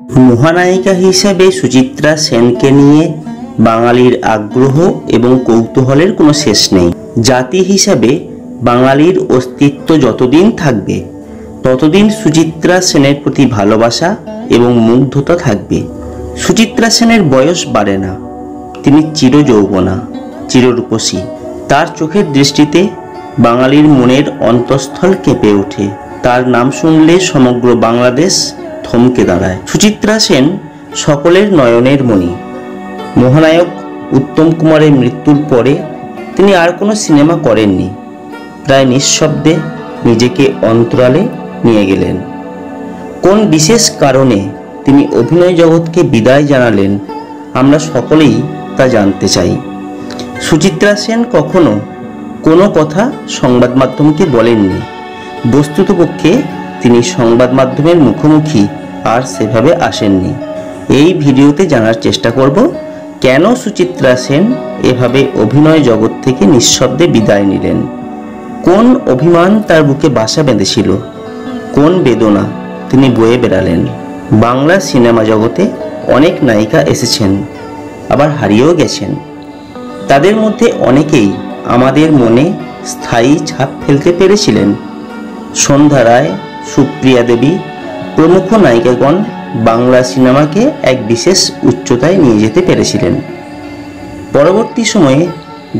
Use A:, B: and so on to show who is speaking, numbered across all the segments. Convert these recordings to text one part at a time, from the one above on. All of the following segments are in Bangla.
A: মহানায়িকা হিসেবে সুচিত্রা সেনকে নিয়ে বাঙালির আগ্রহ এবং কৌতূহলের কোনো শেষ নেই। জাতি হিসাবে বাঙালির অস্তিত্ব যতদিন থাকবে ততদিন সুচিত্রা সেনের প্রতি ভালোবাসা এবং মুগ্ধতা থাকবে। সুচিত্রা সেনের বয়স বাড়ে না, তিনি চিরযৌবনা, চিররূপসী। তার চোখের দৃষ্টিতে বাঙালির মনের অন্তঃস্থল কেঁপে ওঠে। তার নাম শুনলে সমগ্র বাংলাদেশ থমকে দাঁড়ায়। সুচিত্রা সেন সকলের নয়নের মণি। মহানায়ক উত্তম কুমারের মৃত্যুর পরে তিনি আর কোনো সিনেমা করেননি। প্রায় নিঃশব্দে নিজেকে অন্তরালে নিয়ে গেলেন। কোন বিশেষ কারণে তিনি অভিনয় জগৎকে বিদায় জানালেন, আমরা সকলেই তা জানতে চাই। সুচিত্রা সেন কখনো কোনো কথা সংবাদ মাধ্যমকে বলেননি। বস্তুতপক্ষে তিনি সংবাদ মাধ্যমের মুখোমুখি আর সেভাবে আসেননি। এই ভিডিওতে জানার চেষ্টা করব কেন সুচিত্রা সেন এভাবে অভিনয় জগৎ থেকে নিঃশব্দে বিদায় নিলেন। কোন অভিমান তার বুকে বাসা বেঁধেছিল, কোন বেদনা তিনি বয়ে বেড়ালেন। বাংলা সিনেমা জগতে অনেক নায়িকা এসেছেন, আবার হারিয়েও গেছেন। তাদের মধ্যে অনেকেই আমাদের মনে স্থায়ী ছাপ ফেলতে পেরেছিলেন। সন্ধ্যা রায়, সুপ্রিয়া দেবী প্রমুখ নায়িকাগণ বাংলা সিনেমাকে এক বিশেষ উচ্চতায় নিয়ে যেতে পেরেছিলেন। পরবর্তী সময়ে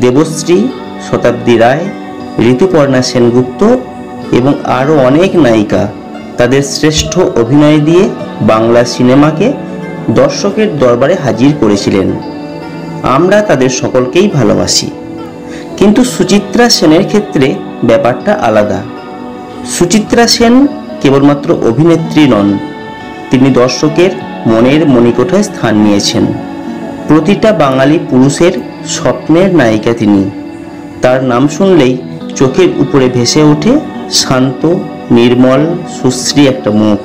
A: দেবশ্রী, শতাব্দী রায়, ঋতুপর্ণা সেনগুপ্ত এবং আরও অনেক নায়িকা তাদের শ্রেষ্ঠ অভিনয় দিয়ে বাংলা সিনেমাকে দর্শকের দরবারে হাজির করেছিলেন। আমরা তাদের সকলকেই ভালোবাসি, কিন্তু সুচিত্রা সেনের ক্ষেত্রে ব্যাপারটা আলাদা। সুচিত্রা সেন কেবলমাত্র অভিনেত্রী নন, তিনি দর্শকের মনের মণিকোঠায় স্থান নিয়েছেন। প্রতিটা বাঙালি পুরুষের স্বপ্নের নায়িকা তিনি। তার নাম শুনলেই চোখের উপরে ভেসে ওঠে শান্ত, নির্মল, সুশ্রী একটা মুখ,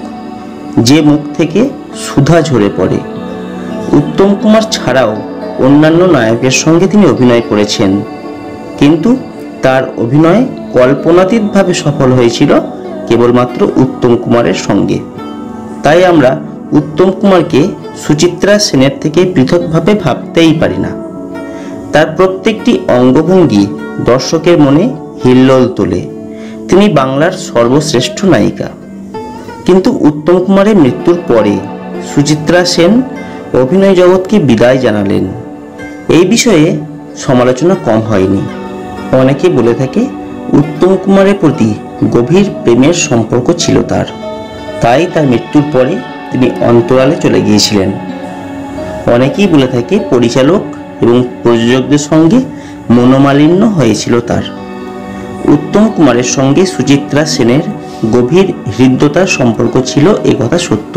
A: যে মুখ থেকে সুধা ঝরে পড়ে। উত্তম কুমার ছাড়াও অন্যান্য নায়কের সঙ্গে তিনি অভিনয় করেছেন, কিন্তু তার অভিনয় কল্পনাতীতভাবে সফল হয়েছিল কেবলমাত্র উত্তম কুমারের সঙ্গে। তাই আমরা উত্তম কুমারকে সুচিত্রা সেনের থেকে পৃথকভাবে ভাবতেই পারি না। তার প্রত্যেকটি অঙ্গভঙ্গি দর্শকের মনে হিল্লোল তোলে। তিনি বাংলার সর্বশ্রেষ্ঠ নায়িকা। কিন্তু উত্তম কুমারের মৃত্যুর পরে সুচিত্রা সেন অভিনয় জগৎকে বিদায় জানালেন। এই বিষয়ে সমালোচনা কম হয়নি। অনেকে বলে থাকে উত্তম কুমারের প্রতি গভীর প্রেমের সম্পর্ক ছিল তার, তাই তার মৃত্যুর পরে তিনি অন্তরালে চলে গিয়েছিলেন। অনেকেই বলে থাকে পরিচালক এবং প্রযোজকদের সঙ্গে মনোমালিন্য হয়েছিল তার। উত্তম কুমারের সঙ্গে সুচিত্রা সেনের গভীর হৃদ্যতার সম্পর্ক ছিল, এ কথা সত্য।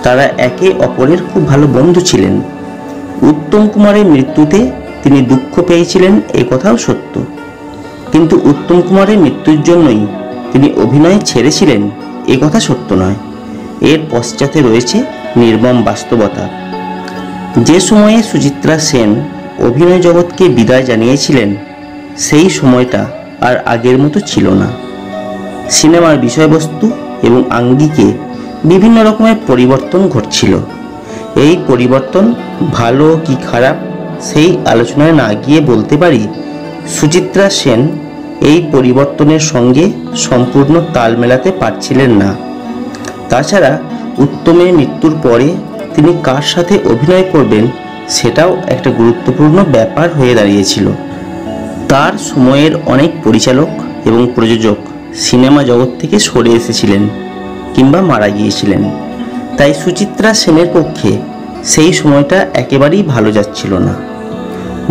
A: তারা একে অপরের খুব ভালো বন্ধু ছিলেন। উত্তম কুমারের মৃত্যুতে তিনি দুঃখ পেয়েছিলেন, এ কথাও সত্য। কিন্তু উত্তম কুমারের মৃত্যুর জন্যই তিনি অভিনয় ছেড়েছিলেন, এ কথা সত্য নয়। এর পশ্চাতে রয়েছে নির্মম বাস্তবতা। যে সময়ে সুচিত্রা সেন অভিনয় জগৎকে বিদায় জানিয়েছিলেন, সেই সময়টা আর আগের মতো ছিল না। সিনেমার বিষয়বস্তু এবং আঙ্গিকে বিভিন্ন রকমের পরিবর্তন ঘটছিল। এই পরিবর্তন ভালো কি খারাপ সেই আলোচনায় না গিয়ে বলতে পারি সুচিত্রা সেন এই পরিবর্তনের সঙ্গে সম্পূর্ণ তাল মেলাতে পারছিলেন না। তাছাড়া উত্তমের মৃত্যুর পরে তিনি কার সাথে অভিনয় করবেন সেটাও একটা গুরুত্বপূর্ণ ব্যাপার হয়ে দাঁড়িয়েছিল। তার সময়ের অনেক পরিচালক এবং প্রযোজক সিনেমা জগৎ থেকে সরে এসেছিলেন কিংবা মারা গিয়েছিলেন। তাই সুচিত্রা সেনের পক্ষে সেই সময়টা একেবারেই ভালো যাচ্ছিল না।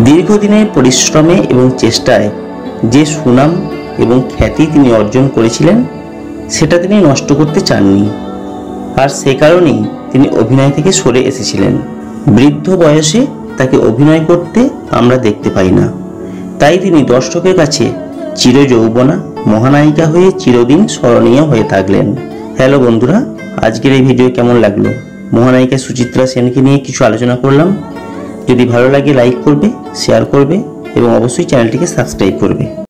A: দীর্ঘদিনের পরিশ্রমে এবং চেষ্টায় যে সুনাম এবং খ্যাতি তিনি অর্জন করেছিলেন সেটা তিনি নষ্ট করতে চাননি, আর সে কারণেই তিনি অভিনয় থেকে সরে এসেছিলেন। বৃদ্ধ বয়সে তাকে অভিনয় করতে আমরা দেখতে পাই না, তাই তিনি দর্শকের কাছে চিরযৌবনা মহানায়িকা হয়ে চিরদিন স্মরণীয় হয়ে থাকলেন। হ্যালো বন্ধুরা, আজকের এই ভিডিও কেমন লাগলো? মহানায়িকা সুচিত্রা সেনকে নিয়ে কিছু আলোচনা করলাম। যদি ভালো লাগে লাইক করবে, শেয়ার করবে এবং অবশ্যই চ্যানেলটিকে সাবস্ক্রাইব করবে।